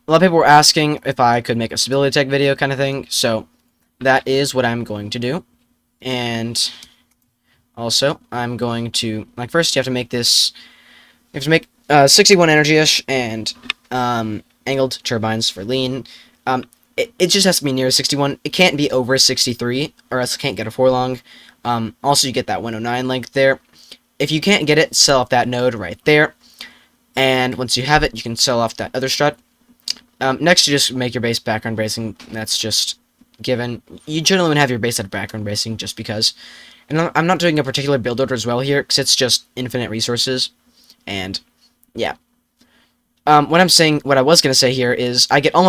a lot of people were asking if I could make a stability tech video kind of thing, so that is what I'm going to do. And also, I'm going to, like, first you have to make this, you have to make 61 energy-ish and angled turbines for lean. It just has to be near 61. It can't be over 63, or else it can't get a 4 long. Also, you get that 109 length there. If you can't get it, sell off that node right there. And once you have it, you can sell off that other strut. Next, you just make your base background bracing. That's just given. You generally want to have your base at background bracing just because. And I'm not doing a particular build order as well here, because it's just infinite resources. And, yeah. What I was gonna say here is, I get a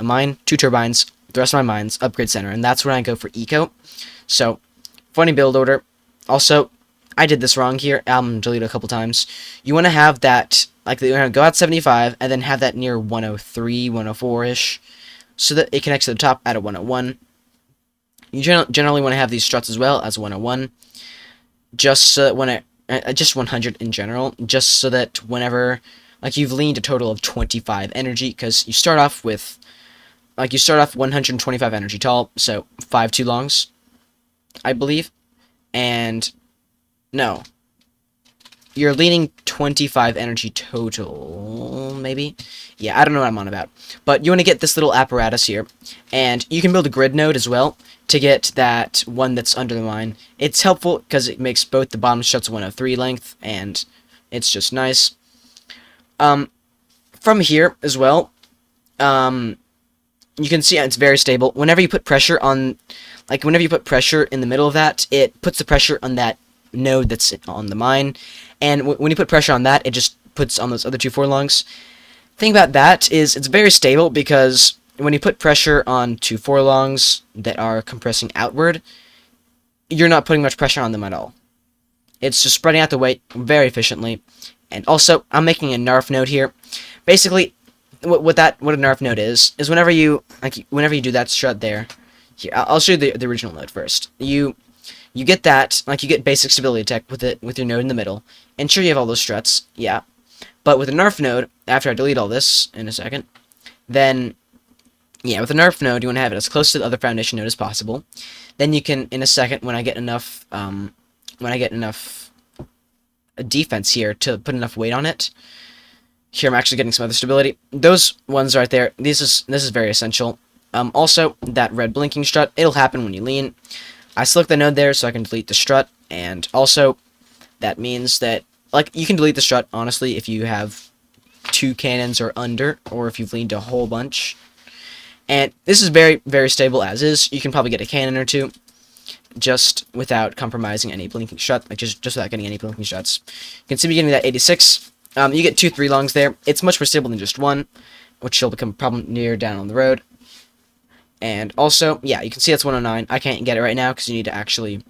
mine, 2 turbines, the rest of my mines, upgrade center, and that's when I go for eco. So, funny build order. Also, I did this wrong here. Delete a couple times. You want to have that, like, you want to go out 75, and then have that near 103, 104-ish, so that it connects to the top at a 101. You generally want to have these struts as well as 101, just so that when it, just 100 in general, just so that whenever, like, you've leaned a total of 25 energy, because you start off with, like, you start off 125 energy tall, so 5 too longs, I believe, and, no, you're leaning 25 energy total, maybe? Yeah, I don't know what I'm on about. But you want to get this little apparatus here, and you can build a grid node as well to get that one that's under the mine. It's helpful because it makes both the bottom struts 103 length, and it's just nice. From here as well, you can see it's very stable. Whenever you put pressure on, like, whenever you put pressure in the middle of that, it puts the pressure on that node that's on the mine, and when you put pressure on that, it just puts on those other 2 4-longs. Thing about that is it's very stable, because when you put pressure on 2 4-longs that are compressing outward, you're not putting much pressure on them at all. It's just spreading out the weight very efficiently. And also, I'm making a Nerf node here. Basically, what a Nerf node is whenever you do that strut there. Here, I'll show you the original node first. You get that, like, you get basic stability tech with your node in the middle, and sure, you have all those struts, yeah. But with a Nerf node, after I delete all this in a second, then, yeah, with a Nerf node, you want to have it as close to the other foundation node as possible. Then you can, in a second, when I get enough defense here to put enough weight on it. Here I'm actually getting some other stability. Those ones right there, this is very essential. Also, that red blinking strut, it'll happen when you lean. I select the node there so I can delete the strut, and also, that means that, like, you can delete the strut, honestly, if you have 2 cannons or under, or if you've leaned a whole bunch. And this is very, very stable as is. You can probably get a cannon or 2, just without compromising any blinking strut, like, just without getting any blinking struts. You can see me getting that 86. You get 2 3-longs there. It's much more stable than just 1, which will become a problem near down on the road. And also, yeah, you can see that's 109. I can't get it right now because you need to actually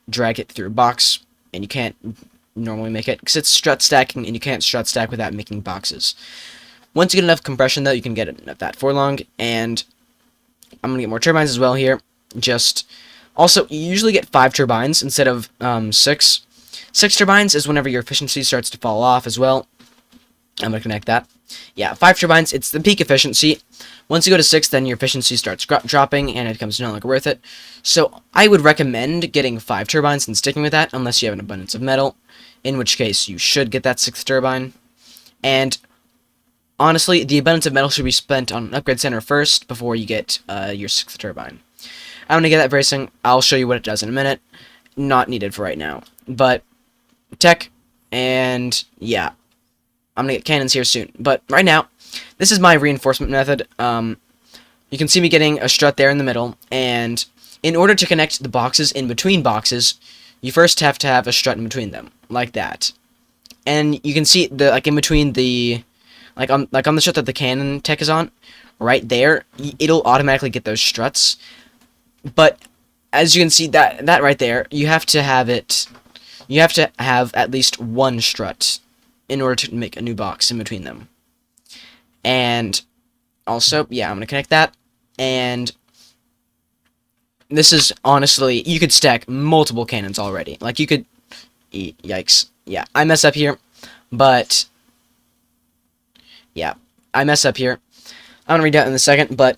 drag it through a box, and you can't normally make it because it's strut stacking, and you can't strut stack without making boxes. Once you get enough compression, though, you can get it that 4-long, and I'm gonna get more turbines as well here. Also, you usually get 5 turbines instead of 6. 6 turbines is whenever your efficiency starts to fall off as well. I'm gonna connect that. Yeah, 5 turbines, it's the peak efficiency. Once you go to 6, then your efficiency starts dropping, and it becomes no longer worth it. So, I would recommend getting 5 turbines and sticking with that, unless you have an abundance of metal, in which case you should get that 6th turbine. And, honestly, the abundance of metal should be spent on an upgrade center first, before you get your 6th turbine. I'm gonna get that bracing. I'll show you what it does in a minute. Not needed for right now. But, tech, and, yeah. I'm gonna get cannons here soon. But right now, this is my reinforcement method. You can see me getting a strut there in the middle, and in order to connect the boxes in between boxes, you first have to have a strut in between them, like that. And you can see the, like, in between the, like on the strut that the cannon tech is on, right there, it'll automatically get those struts. But as you can see, that right there, you have to have at least 1 strut in order to make a new box in between them. And also, yeah, I'm going to connect that. And this is, honestly, you could stack multiple cannons already. Like, you could, yikes. Yeah, I mess up here, but, yeah. I mess up here. I'm gonna read that in a second, but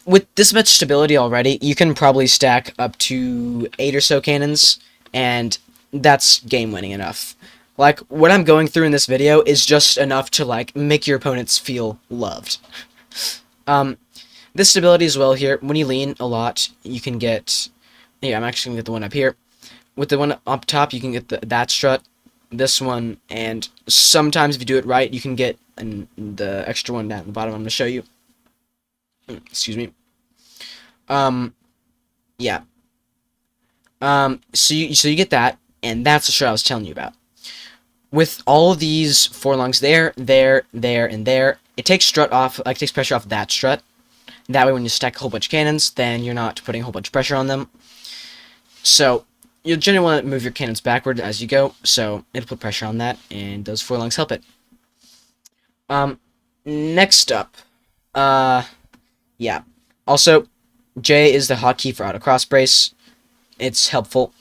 with this much stability already, you can probably stack up to 8 or so cannons, and that's game-winning enough. Like, what I'm going through in this video is just enough to, like, make your opponents feel loved. This stability as well here, when you lean a lot, you can get... Yeah, I'm actually going to get the one up here. With the one up top, you can get that strut, this one, and sometimes if you do it right, you can get the extra one down at the bottom I'm going to show you. Excuse me. Yeah. So you get that, and that's the strut I was telling you about. With all of these forlongs there, and there, it takes strut off, like, takes pressure off that strut. That way, when you stack a whole bunch of cannons, then you're not putting a whole bunch of pressure on them. So, you'll generally want to move your cannons backward as you go, so it'll put pressure on that, and those forlongs help it. Next up, yeah. Also, J is the hotkey for auto cross brace. It's helpful.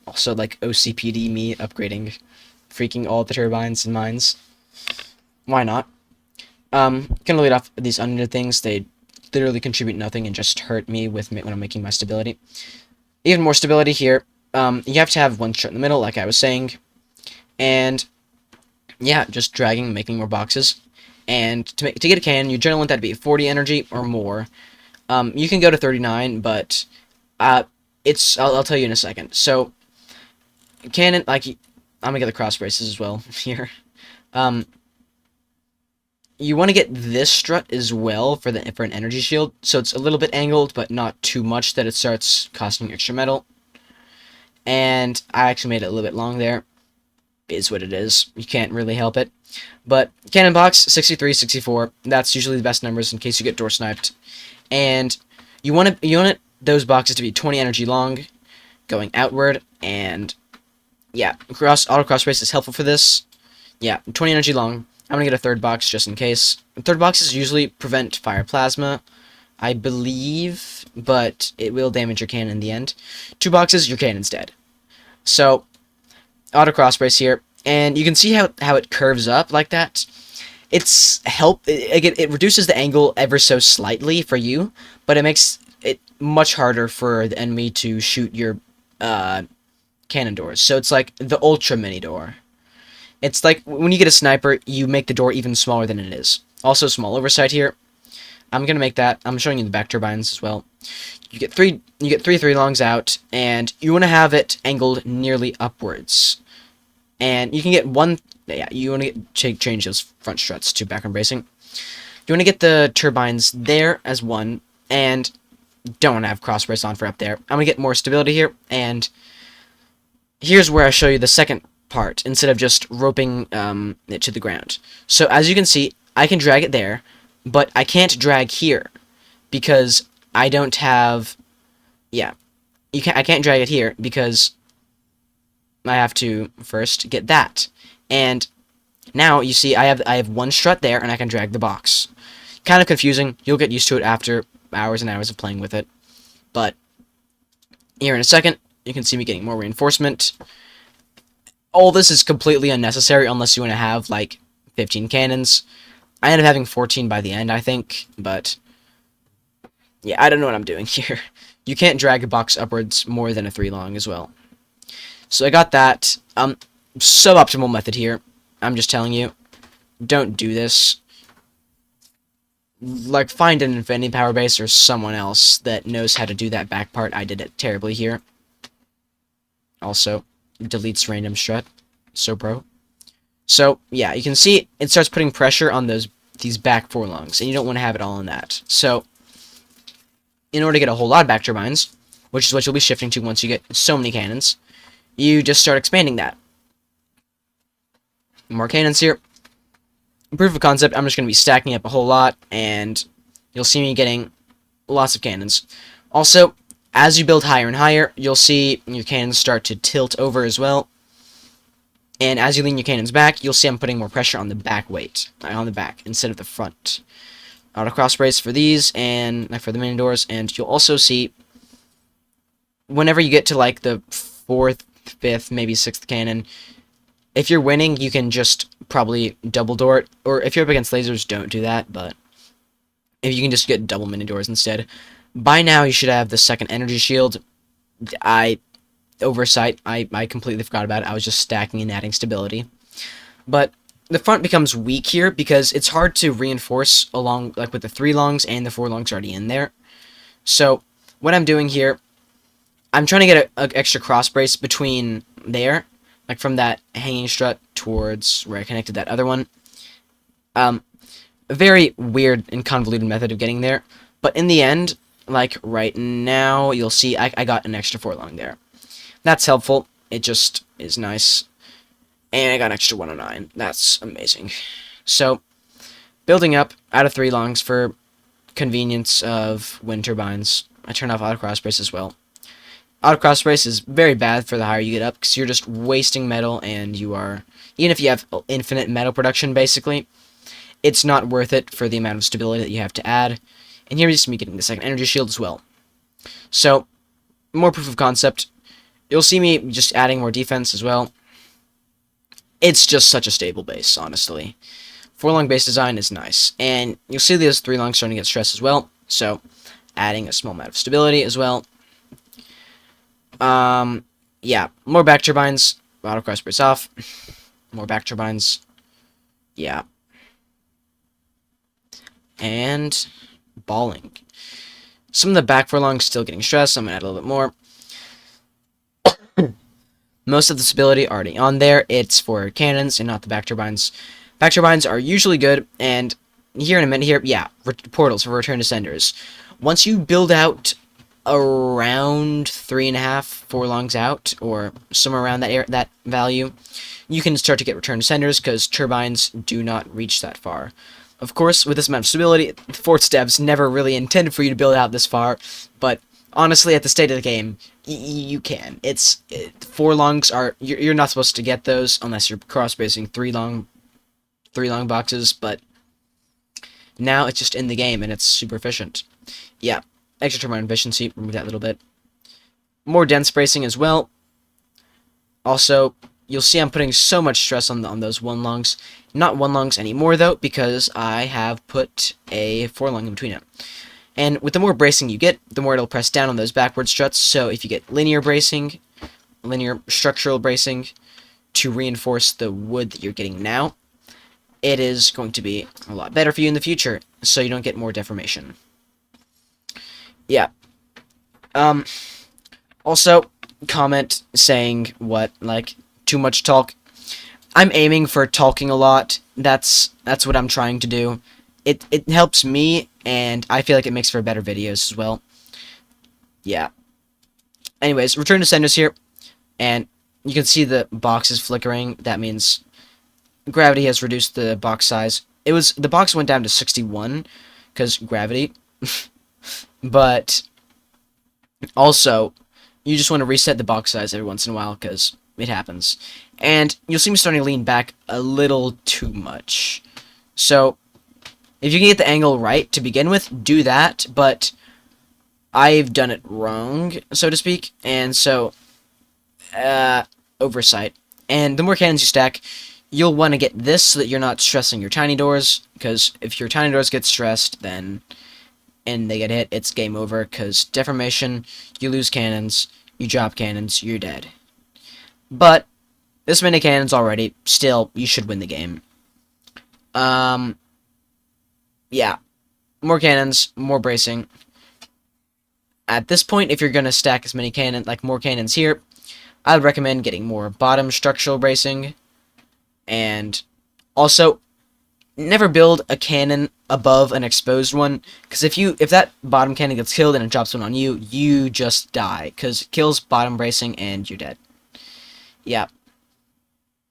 Also, like OCPD me upgrading freaking all the turbines and mines. Why not? Gonna lead off these under things. They literally contribute nothing and just hurt me with when I'm making my stability. Even more stability here. You have to have one strut in the middle, like I was saying. And yeah, just dragging, making more boxes. And to get a cannon, you generally want that to be 40 energy or more. You can go to 39, but I'll tell you in a second. So cannon, like, I'm gonna get the cross braces as well here. You want to get this strut as well for an energy shield, so it's a little bit angled, but not too much that it starts costing extra metal. And I actually made it a little bit long there. It is what it is. You can't really help it. But cannon box 63, 64. That's usually the best numbers in case you get door sniped. And you want those boxes to be 20 energy long, going outward. And yeah, auto cross brace is helpful for this. Yeah, 20 energy long. I'm gonna get a third box just in case. Third boxes usually prevent fire plasma, I believe, but it will damage your cannon in the end. 2 boxes, your cannon's dead. So, auto cross brace here, and you can see how it curves up like that. It reduces the angle ever so slightly for you, but it makes it much harder for the enemy to shoot your cannon doors. So it's like the ultra mini door. It's like when you get a sniper, you make the door even smaller than it is. Also, small oversight here. I'm gonna make that. I'm showing you the back turbines as well. You get three 3-longs out, and you want to have it angled nearly upwards. And you can get one. Yeah, you want to change those front struts to background bracing. You want to get the turbines there as one, and don't want to have cross brace on for up there. I'm gonna get more stability here, and here's where I show you the second part instead of just roping it to the ground. So as you can see, I can drag it there, but I can't drag here because I don't have. Yeah, I can't drag it here because I have to first get that. And now you see I have one strut there, and I can drag the box. Kind of confusing. You'll get used to it after hours and hours of playing with it. But here in a second, you can see me getting more reinforcement. All this is completely unnecessary unless you want to have, like, 15 cannons. I ended up having 14 by the end, I think, but yeah, I don't know what I'm doing here. You can't drag a box upwards more than a 3-long as well. So I got that. Suboptimal method here. I'm just telling you, don't do this. Like, find an Infinity Power Base or someone else that knows how to do that back part. I did it terribly here. Also, deletes random strut. So pro. So, yeah, you can see it starts putting pressure on these back 4-longs, and you don't want to have it all in that. So, in order to get a whole lot of back turbines, which is what you'll be shifting to once you get so many cannons, you just start expanding that. More cannons here. Proof of concept, I'm just going to be stacking up a whole lot, and you'll see me getting lots of cannons. Also, as you build higher and higher, you'll see your cannons start to tilt over as well. And as you lean your cannons back, you'll see I'm putting more pressure on the back weight, on the back, instead of the front. Auto cross brace for these, and for the mini doors, and you'll also see, whenever you get to, like, the 4th, 5th, maybe 6th cannon, If you're winning, you can just probably double door it, or if you're up against lasers, don't do that, but if you can just get double mini doors instead. By now, you should have the second energy shield. I oversight. I completely forgot about it. I was just stacking and adding stability. But the front becomes weak here because it's hard to reinforce along like with the 3 longs and the 4 longs already in there. So what I'm doing here, I'm trying to get an extra cross brace between there, like from that hanging strut towards where I connected that other one. A very weird and convoluted method of getting there. But in the end, like right now, you'll see I got an extra 4 long there. That's helpful. It just is nice. And I got an extra 109. That's amazing. So, building up out of 3 longs for convenience of wind turbines. I turn off auto cross brace as well. Auto cross brace is very bad for the higher you get up because you're just wasting metal and you are, even if you have infinite metal production basically, it's not worth it for the amount of stability that you have to add. And here is me getting the second energy shield as well. So, more proof of concept. You'll see me just adding more defense as well. It's just such a stable base, honestly. 4 long base design is nice. And you'll see those 3 longs starting to get stressed as well. So, adding a small amount of stability as well. Yeah, more back turbines. Auto cross brace off. More back turbines. Yeah. And balling. Some of the back 4 longs still getting stressed. I'm going to add a little bit more. Most of the stability already on there. It's for cannons and not the back turbines. Back turbines are usually good, and here in a minute here, yeah, portals for return to senders. Once you build out around 3.5, 4 longs out, or somewhere around that value, you can start to get return to senders because turbines do not reach that far. Of course, with this amount of stability, the Forts devs never really intended for you to build out this far, but honestly, at the state of the game, you can. 4 longs are you're not supposed to get those unless you're cross bracing 3 long boxes, but now it's just in the game and it's super efficient. Yeah, extra turbine efficiency, remove that a little bit. More dense bracing as well. Also, you'll see I'm putting so much stress on those 1 longs. Not 1 longs anymore though, because I have put a 4 long in between it. And with the more bracing you get, the more it'll press down on those backward struts. So if you get linear bracing, linear structural bracing to reinforce the wood that you're getting now, it is going to be a lot better for you in the future, so you don't get more deformation. Yeah. Also, comment saying what, like, too much talk. I'm aiming for talking a lot. That's what I'm trying to do. It helps me, and I feel like it makes for better videos as well. Yeah. Anyways, return to senders here, and you can see the boxes flickering. That means gravity has reduced the box size. The box went down to 61 because gravity. But also, you just want to reset the box size every once in a while because it happens. And you'll see me starting to lean back a little too much. So, if you can get the angle right to begin with, do that, but I've done it wrong, so to speak, and so, oversight. And the more cannons you stack, you'll want to get this so that you're not stressing your tiny doors, because if your tiny doors get stressed, then, and they get hit, it's game over, because deformation, you lose cannons, you drop cannons, you're dead. But, this many cannons already, still, you should win the game. Yeah, more cannons, more bracing. At this point, if you're going to stack as many more cannons here, I would recommend getting more bottom structural bracing. And also, never build a cannon above an exposed one, because if that bottom cannon gets killed and it drops one on you, you just die, because it kills bottom bracing and you're dead. Yeah.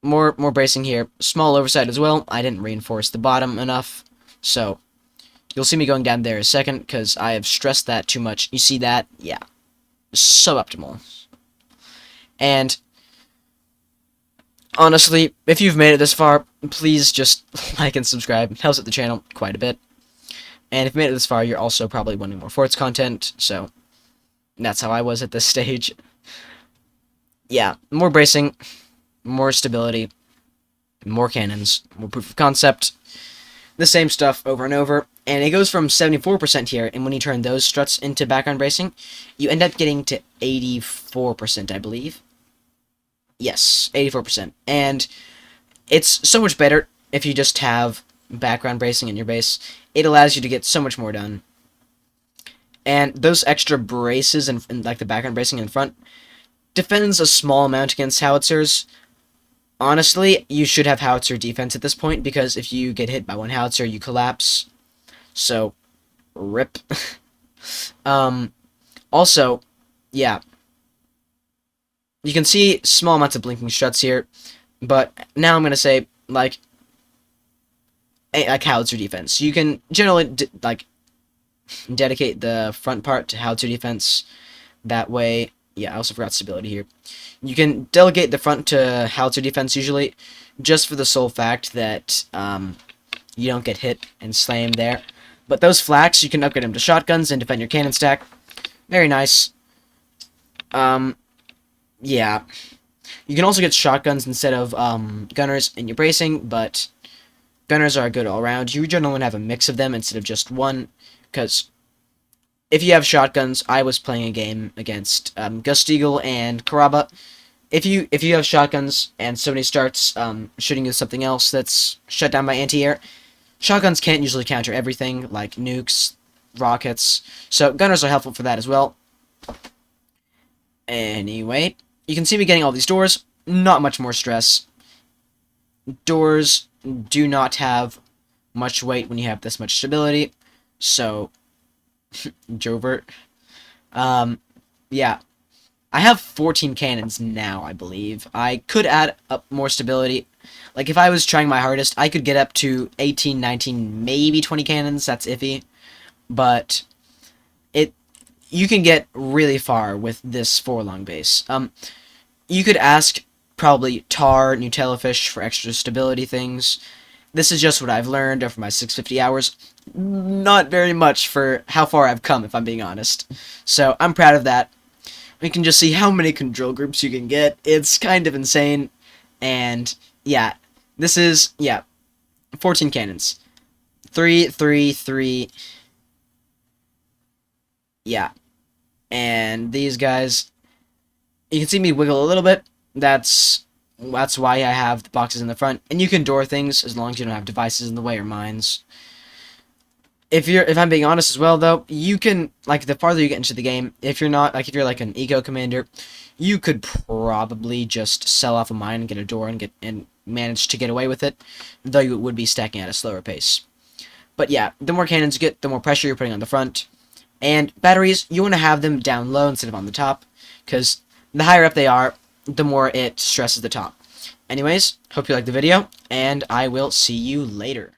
More bracing here. Small oversight as well. I didn't reinforce the bottom enough, so you'll see me going down there in a second, because I have stressed that too much. You see that? Yeah. Suboptimal. And, honestly, if you've made it this far, please just like and subscribe. It helps out the channel quite a bit. And if you made it this far, you're also probably wanting more Forts content, so that's how I was at this stage. Yeah, more bracing, more stability, More cannons, more proof of concept, the same stuff over and over, and it goes from 74% here, and when you turn those struts into background bracing, you end up getting to 84%, I believe. Yes, 84%. And it's so much better if you just have background bracing in your base. It allows you to get so much more done. And those extra braces and like the background bracing in front defends a small amount against howitzers. Honestly, you should have howitzer defense at this point, because if you get hit by one howitzer, you collapse. So, rip. Also, yeah. You can see small amounts of blinking struts here, but now I'm going to say, like howitzer defense. You can generally, dedicate the front part to howitzer defense. That way, yeah, I also forgot stability here. You can delegate the front to howitzer defense usually, just for the sole fact that you don't get hit and slam there. But those flaks, you can upgrade them to shotguns and defend your cannon stack. Very nice. Yeah. You can also get shotguns instead of gunners in your bracing, but gunners are good all around. You generally want to have a mix of them instead of just one, because if you have shotguns, I was playing a game against Gust Eagle and Karaba. If you have shotguns and somebody starts shooting you with something else that's shut down by anti-air, shotguns can't usually counter everything, like nukes, rockets, so gunners are helpful for that as well. Anyway, you can see me getting all these doors. Not much more stress. Doors do not have much weight when you have this much stability, so Jovert. Yeah. I have 14 cannons now, I believe. I could add up more stability. Like, if I was trying my hardest, I could get up to 18, 19, maybe 20 cannons. That's iffy. But you can get really far with this 4-long base. You could ask probably Tar, Nutellafish for extra stability things. This is just what I've learned over my 650 hours. Not very much for how far I've come, if I'm being honest. So, I'm proud of that. We can just see how many control groups you can get. It's kind of insane. And, yeah, this is, 14 cannons. 3, 3, 3. Yeah. And these guys, you can see me wiggle a little bit. That's why I have the boxes in the front. And you can door things as long as you don't have devices in the way or mines. If I'm being honest as well, though, you can, like, the farther you get into the game, if you're like an eco commander, you could probably just sell off a mine and get a door and manage to get away with it, though you would be stacking at a slower pace. But yeah, the more cannons you get, the more pressure you're putting on the front. And batteries, you want to have them down low instead of on the top, because the higher up they are, the more it stresses the top. Anyways, hope you liked the video, and I will see you later.